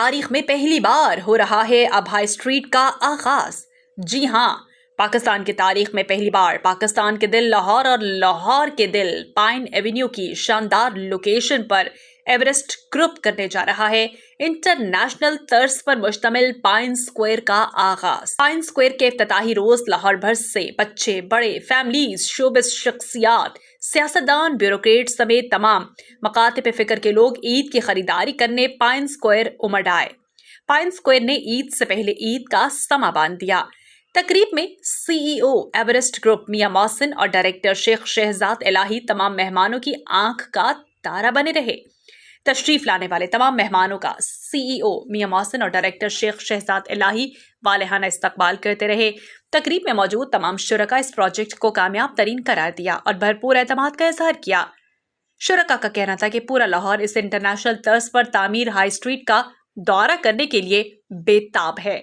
تاریخ میں پہلی بار ہو رہا ہے اب ہائی اسٹریٹ کا آغاز۔ جی ہاں، پاکستان کی تاریخ میں پہلی بار پاکستان کے دل لاہور اور لاہور کے دل پائن ایونیو کی شاندار لوکیشن پر ایورسٹ گروپ کرنے جا رہا ہے انٹرنیشنل طرز پر مشتمل پائن سکوائر کا آغاز۔ پائن سکوائر کے افتتاحی روز لاہور بھر سے بچے بڑے، فیملیز، شوبز شخصیات، سیاستدان، بیوروکریٹ سمیت تمام مکاتب فکر کے لوگ عید کی خریداری کرنے پائن سکوائر امڈ آئے۔ پائن سکوائر نے عید سے پہلے عید کا سما باندھ دیا۔ تقریب میں سی ای او ایورسٹ گروپ میاں محسن اور ڈائریکٹر شیخ شہزاد الہی تمام مہمانوں کی آنکھ کا تارا بنے رہے۔ تشریف لانے والے تمام مہمانوں کا سی ای او میاں محسن اور ڈائریکٹر شیخ شہزاد الہی والہانہ استقبال کرتے رہے۔ تقریب میں موجود تمام شرکاء اس پروجیکٹ کو کامیاب ترین قرار دیا اور بھرپور اعتماد کا اظہار کیا۔ شرکاء کا کہنا تھا کہ پورا لاہور اس انٹرنیشنل طرز پر تعمیر ہائی اسٹریٹ کا دورہ کرنے کے لیے بے تاب ہے۔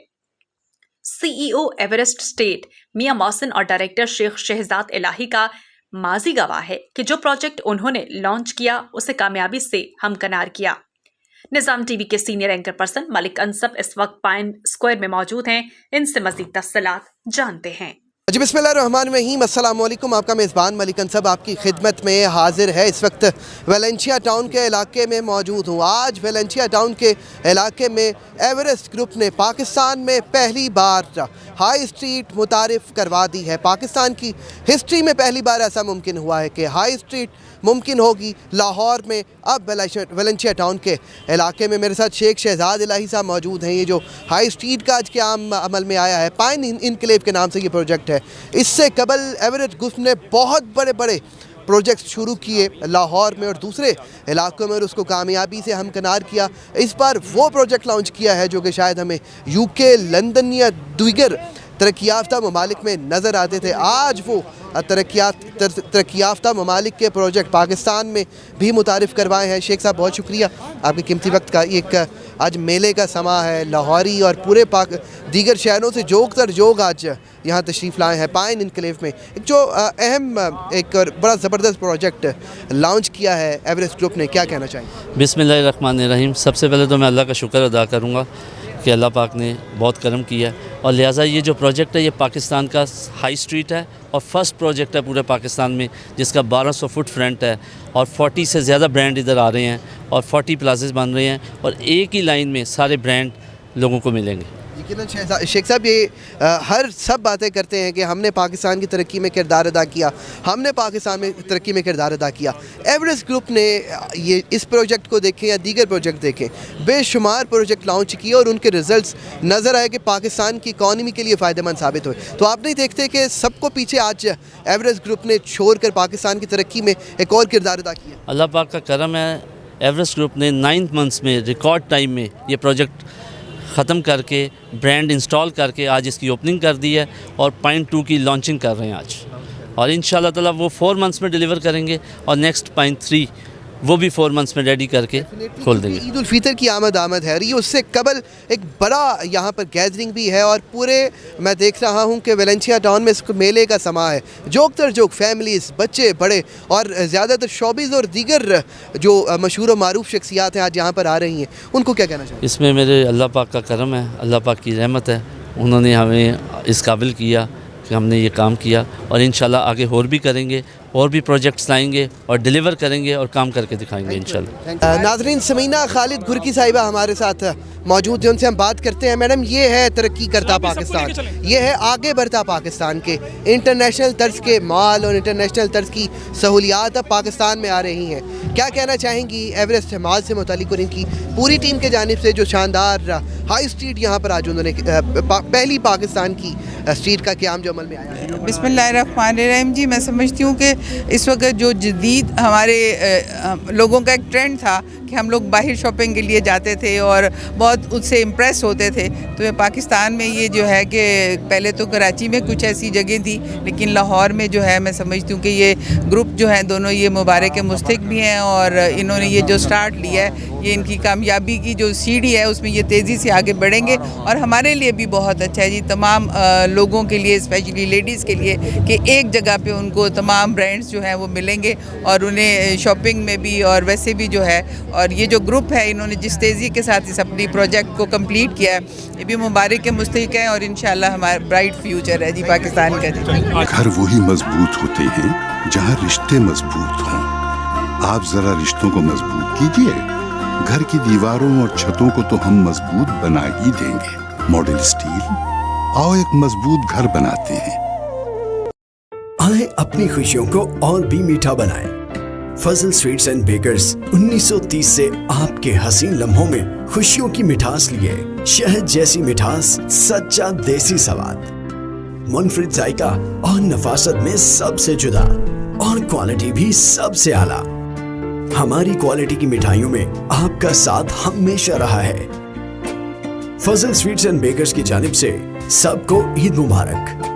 سی ای او ایورسٹ اسٹیٹ میاں محسن اور ڈائریکٹر شیخ شہزاد الہی کا ماضی گواہ ہے کہ جو پروجیکٹ انہوں نے لانچ کیا اسے کامیابی سے ہمکنار کیا۔ نظام ٹی وی کے سینئر اینکر پرسن ملک انصب اس وقت پائن سکوائر میں موجود ہیں، ان سے مزید تفصیلات جانتے ہیں۔ جی بسم اللہ الرحمن الرحیم، السلام علیکم۔ آپ کا میزبان ملک انصب آپ کی خدمت میں حاضر ہے۔ اس وقت ویلنسیا ٹاؤن کے علاقے میں موجود ہوں۔ آج ویلنسیا ٹاؤن کے علاقے میں ایورسٹ گروپ نے پاکستان میں پہلی بار ہائی اسٹریٹ متعارف کروا دی ہے۔ پاکستان کی ہسٹری میں پہلی بار ایسا ممکن ہوا ہے کہ ہائی اسٹریٹ ممکن ہوگی لاہور میں۔ اب ویلنسیا ٹاؤن کے علاقے میں میرے ساتھ شیخ شہزاد الہی صاحب موجود ہیں۔ یہ جو ہائی اسٹریٹ کا آج قیام عمل میں آیا ہے، پائن انکلیو کے نام سے یہ پروجیکٹ ہے۔ اس سے قبل ایورسٹ گروپ نے بہت بڑے بڑے پروجیکٹ شروع کیے لاہور میں اور دوسرے علاقوں میں اور اس کو کامیابی سے ہمکنار کیا۔ اس بار وہ پروجیکٹ لانچ کیا ہے جو کہ شاید ہمیں یو کے، لندن یا دیگر ترقی یافتہ ممالک میں نظر آتے تھے۔ آج وہ ترقی یافتہ ممالک کے پروجیکٹ پاکستان میں بھی متعارف کروائے ہیں۔ شیخ صاحب بہت شکریہ آپ کے قیمتی وقت کا۔ ایک آج میلے کا سما ہے، لاہوری اور پورے دیگر شہروں سے جوگ تر جوگ آج یہاں تشریف لائے ہیں پائن انکلیو میں۔ ایک جو اہم ایک بڑا زبردست پروجیکٹ لانچ کیا ہے ایورسٹ گروپ نے، کیا کہنا چاہیں گے؟ بسم اللہ الرحمن الرحیم۔ سب سے پہلے تو میں اللہ کا شکر ادا کروں گا کہ اللہ پاک نے بہت کرم کیا ہے، اور لہٰذا یہ جو پروجیکٹ ہے یہ پاکستان کا ہائی اسٹریٹ ہے اور فرسٹ پروجیکٹ ہے پورے پاکستان میں، جس کا 1200 فٹ فرنٹ ہے اور 40 سے زیادہ برانڈ ادھر آ رہے ہیں اور 40 پلازز بن رہے ہیں اور ایک ہی لائن میں سارے برانڈ لوگوں کو ملیں گے۔ شیخ صاحب یہ سب باتیں کرتے ہیں کہ ہم نے پاکستان کی ترقی میں کردار ادا کیا، ہم نے پاکستان میں ترقی میں کردار ادا کیا۔ ایورسٹ گروپ نے یہ اس پروجیکٹ کو دیکھیں یا دیگر پروجیکٹ دیکھیں، بے شمار پروجیکٹ لانچ کیے اور ان کے ریزلٹس نظر آئے کہ پاکستان کی اکانومی کے لیے فائدہ مند ثابت ہوئے۔ تو آپ نہیں دیکھتے کہ سب کو پیچھے آج ایورسٹ گروپ نے چھوڑ کر پاکستان کی ترقی میں ایک اور کردار ادا کیا؟ اللہ پاک کا کرم ہے، ایورسٹ گروپ نے 9 منتھس میں ریکارڈ ٹائم میں یہ پروجیکٹ ختم کر کے برانڈ انسٹال کر کے آج اس کی اوپننگ کر دی ہے اور پائن 2 کی لانچنگ کر رہے ہیں آج، اور انشاءاللہ تعالیٰ وہ 4 منتھس میں ڈیلیور کریں گے اور نیکسٹ پائن 3 وہ بھی 4 منتھس میں ریڈی کر کے کھول دیں گے۔ عید الفطر کی آمد ہے اور یہ اس سے قبل ایک بڑا یہاں پر گیدرنگ بھی ہے، اور پورے میں دیکھ رہا ہوں کہ ویلنسیا ٹاؤن میں اس میلے کا سما ہے۔ جوگ تر جوگ فیملیز، بچے بڑے اور زیادہ تر شوبز اور دیگر جو مشہور و معروف شخصیات ہیں آج یہاں پر آ رہی ہیں، ان کو کیا کہنا چاہیے؟ اس میں میرے اللہ پاک کا کرم ہے، اللہ پاک کی رحمت ہے، انہوں نے ہمیں اس قابل کیا کہ ہم نے یہ کام کیا، اور انشاءاللہ آگے اور بھی کریں گے، اور بھی پروجیکٹس لائیں گے اور ڈیلیور کریں گے اور کام کر کے دکھائیں گے انشاءاللہ۔ ناظرین، سمینہ خالد گھرکی صاحبہ ہمارے ساتھ موجود ہیں، ان سے ہم بات کرتے ہیں۔ میڈم، یہ ہے ترقی کرتا پاکستان، یہ ہے آگے بڑھتا پاکستان کے انٹرنیشنل طرز کے مال اور انٹرنیشنل طرز کی سہولیات اب پاکستان میں آ رہی ہیں۔ کیا کہنا چاہیں گی ایورسٹ مال سے متعلق اور ان کی پوری ٹیم کے جانب سے جو شاندار ہائی اسٹریٹ یہاں پر آج انہوں نے پہلی پاکستان کی اسٹریٹ کا قیام جو عمل میں آیا ہے؟ بسم اللہ الرحمن الرحیم۔ جی، میں سمجھتی ہوں کہ اس وقت جو جدید ہمارے لوگوں کا ایک ٹرینڈ تھا کہ ہم لوگ باہر شاپنگ کے لیے جاتے تھے اور بہت اس سے امپریس ہوتے تھے، تو پاکستان میں یہ جو ہے کہ پہلے تو کراچی میں کچھ ایسی جگہ تھی، لیکن لاہور میں جو ہے میں سمجھتی ہوں کہ یہ گروپ جو ہے دونوں یہ مبارک مستحق بھی ہیں، اور انہوں نے یہ جو سٹارٹ لیا ہے یہ ان کی کامیابی کی جو سیڑھی ہے اس میں یہ تیزی سے آگے بڑھیں گے، اور ہمارے لیے بھی بہت اچھا ہے جی، تمام لوگوں کے لیے، اسپیشلی لیڈیز کے لیے، کہ ایک جگہ پہ ان کو تمام برانڈز جو ہیں وہ ملیں گے اور انہیں شاپنگ میں بھی اور ویسے بھی جو ہے اور یہ جو گروپ ہے انہوں نے جس تیزی کے ساتھ اس اپنی پروجیکٹ کو کمپلیٹ کیا ہے یہ بھی مبارک کے مستحق ہیں اور انشاءاللہ ہمارا برائٹ فیوچر ہے جی پاکستان کا جی. گھر وہی مضبوط ہوتے ہیں جہاں رشتے مضبوط ہوں. آپ ذرا رشتوں کو مضبوط کیجئے. گھر کی دیواروں اور چھتوں کو تو ہم مضبوط بنا ہی دیں گے. ماڈل اسٹیل، آؤ ایک مضبوط گھر بناتے ہیں. آئیں اپنی خوشیوں کو اور بھی میٹھا بنائیں. فضل سویٹس اینڈ بیکرز 1930 سے آپ کے حسین لمحوں میں خوشیوں کی مٹھاس لیے. شہد جیسی مٹھاس، سچا دیسی سواد، منفرد ذائقہ اور نفاست میں سب سے جدا اور کوالٹی بھی سب سے اعلیٰ. ہماری کوالٹی کی مٹھائیوں میں آپ کا ساتھ ہمیشہ رہا ہے. فضل سویٹس اینڈ بیکرز کی جانب سے سب کو عید مبارک.